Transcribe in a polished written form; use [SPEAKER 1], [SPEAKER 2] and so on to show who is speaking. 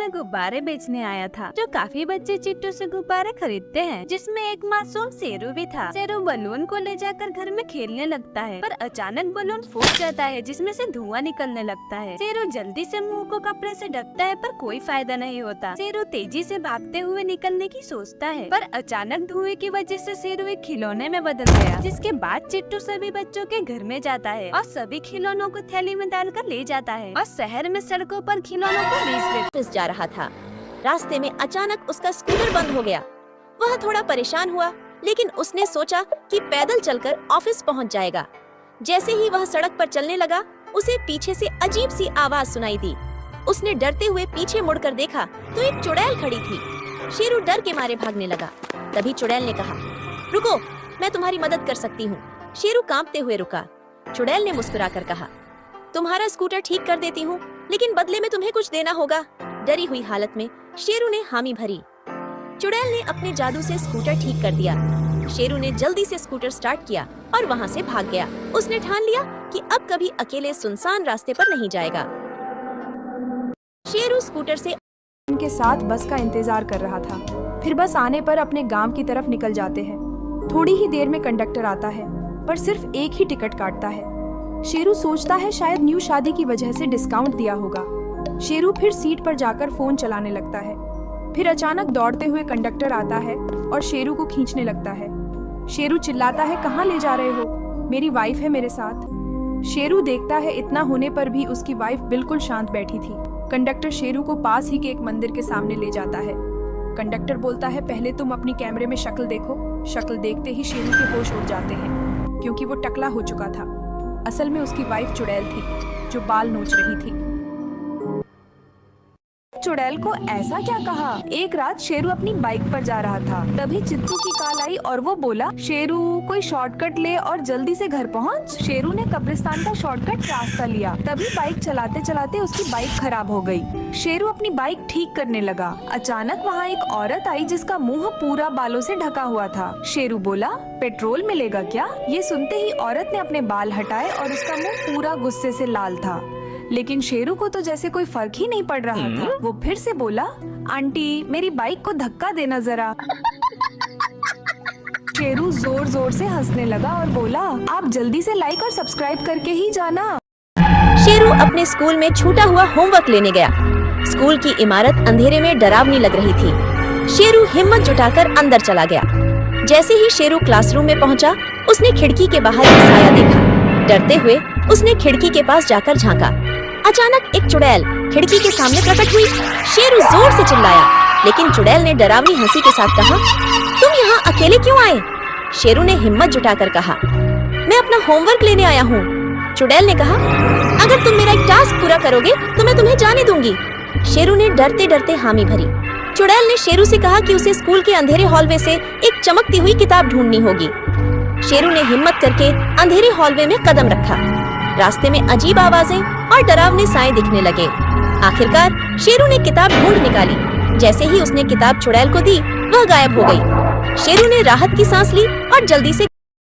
[SPEAKER 1] में गुब्बारे बेचने आया था। जो काफी बच्चे चिट्टू से गुब्बारे खरीदते हैं, जिसमें एक मासूम शेरू भी था। शेरू बलून को ले जाकर घर में खेलने लगता है, पर अचानक बलून फूट जाता है, जिसमें से धुआं निकलने लगता है। शेरू जल्दी से मुंह को कपड़े से ढकता है, पर कोई फायदा नहीं होता। शेरू तेजी से भागते हुए निकलने की सोचता है, पर अचानक धुएं की वजह से शेरू एक खिलौने में बदल गया। जिसके बाद चिट्टू सभी बच्चों के घर में जाता है और सभी खिलौनों को थैली में डालकर ले जाता है और शहर में सड़कों पर खिलौनों को बेच
[SPEAKER 2] जा रहा था। रास्ते में अचानक उसका स्कूटर बंद हो गया। वह थोड़ा परेशान हुआ, लेकिन उसने सोचा कि पैदल चलकर ऑफिस पहुंच जाएगा। जैसे ही वह सड़क पर चलने लगा, उसे पीछे से अजीब सी आवाज सुनाई दी। उसने डरते हुए पीछे मुड़कर देखा तो एक चुड़ैल खड़ी थी। शेरू डर के मारे भागने लगा। तभी चुड़ैल ने कहा, रुको, मैं तुम्हारी मदद कर सकती हूँ। शेरू कांपते हुए रुका। चुड़ैल ने मुस्कुराकर कहा, तुम्हारा स्कूटर ठीक कर देती हूँ, लेकिन बदले में तुम्हें कुछ देना होगा। डरी हुई हालत में शेरू ने हामी भरी। चुड़ैल ने अपने जादू से स्कूटर ठीक कर दिया। शेरू ने जल्दी से स्कूटर स्टार्ट किया और वहाँ से भाग गया। उसने ठान लिया कि अब कभी अकेले सुनसान रास्ते पर नहीं जाएगा। शेरू स्कूटर से
[SPEAKER 3] उनके साथ बस का इंतजार कर रहा था। फिर बस आने पर अपने गांव की तरफ निकल जाते हैं। थोड़ी ही देर में कंडक्टर आता है, पर सिर्फ एक ही टिकट काटता है। शेरू सोचता है शायद न्यू शादी की वजह से डिस्काउंट दिया होगा। शेरू फिर सीट पर जाकर फोन चलाने लगता है। फिर अचानक दौड़ते हुए कंडक्टर आता है और शेरू को खींचने लगता है। शेरू चिल्लाता है, कहाँ ले जा रहे हो? मेरी वाइफ है मेरे साथ। शेरू देखता है इतना होने पर भी उसकी वाइफ बिल्कुल शांत बैठी थी। कंडक्टर शेरू को पास ही के एक मंदिर के सामने ले जाता है। कंडक्टर बोलता है, पहले तुम अपनी कैमरे में शक्ल देखो। शक्ल देखते ही शेरू के होश उड़ जाते हैं, क्योंकि वो टकला हो चुका था। असल में उसकी वाइफ चुड़ैल थी, जो बाल नोच रही थी। चुड़ैल को ऐसा क्या कहा? एक रात शेरू अपनी बाइक पर जा रहा था, तभी चित्तू की कॉल आई और वो बोला, शेरू कोई शॉर्टकट ले और जल्दी से घर पहुंच। शेरू ने कब्रिस्तान का शॉर्टकट रास्ता लिया। तभी बाइक चलाते चलाते उसकी बाइक खराब हो गई। शेरू अपनी बाइक ठीक करने लगा। अचानक वहाँ एक औरत आई जिसका मुंह पूरा बालों से ढका हुआ था। शेरू बोला, पेट्रोल मिलेगा क्या? ये सुनते ही औरत ने अपने बाल हटाए और उसका मुंह पूरा गुस्से से लाल था। लेकिन शेरू को तो जैसे कोई फर्क ही नहीं पड़ रहा था। वो फिर से बोला, आंटी मेरी बाइक को धक्का देना जरा। शेरू जोर जोर से हंसने लगा और बोला, आप जल्दी से लाइक और सब्सक्राइब करके ही जाना।
[SPEAKER 2] शेरू अपने स्कूल में छूटा हुआ होमवर्क लेने गया। स्कूल की इमारत अंधेरे में डरावनी लग रही थी। शेरू हिम्मत जुटाकर अंदर चला गया। जैसे ही शेरू क्लासरूम में पहुंचा, उसने खिड़की के बाहर एक साया देखा। डरते हुए उसने खिड़की के पास जाकर झांका। अचानक एक चुड़ैल खिड़की के सामने प्रकट हुई। शेरू जोर से चिल्लाया, लेकिन चुड़ैल ने डरावनी हंसी के साथ कहा, तुम यहाँ अकेले क्यों आए? शेरू ने हिम्मत जुटाकर कहा, मैं अपना होमवर्क लेने आया हूँ। चुड़ैल ने कहा, अगर तुम मेरा एक टास्क पूरा करोगे तो मैं तुम्हें जाने दूंगी। शेरू ने डरते डरते हामी भरी। चुड़ैल ने शेरू से कहा कि उसे स्कूल के अंधेरे हॉलवे से एक चमकती हुई किताब ढूंढनी होगी। शेरू ने हिम्मत करके अंधेरे हॉलवे में कदम रखा। रास्ते में अजीब आवाजें और डरावने साए दिखने लगे। आखिरकार शेरू ने किताब ढूंढ निकाली। जैसे ही उसने किताब चुड़ैल को दी, वह गायब हो गई। शेरू ने राहत की सांस ली और जल्दी से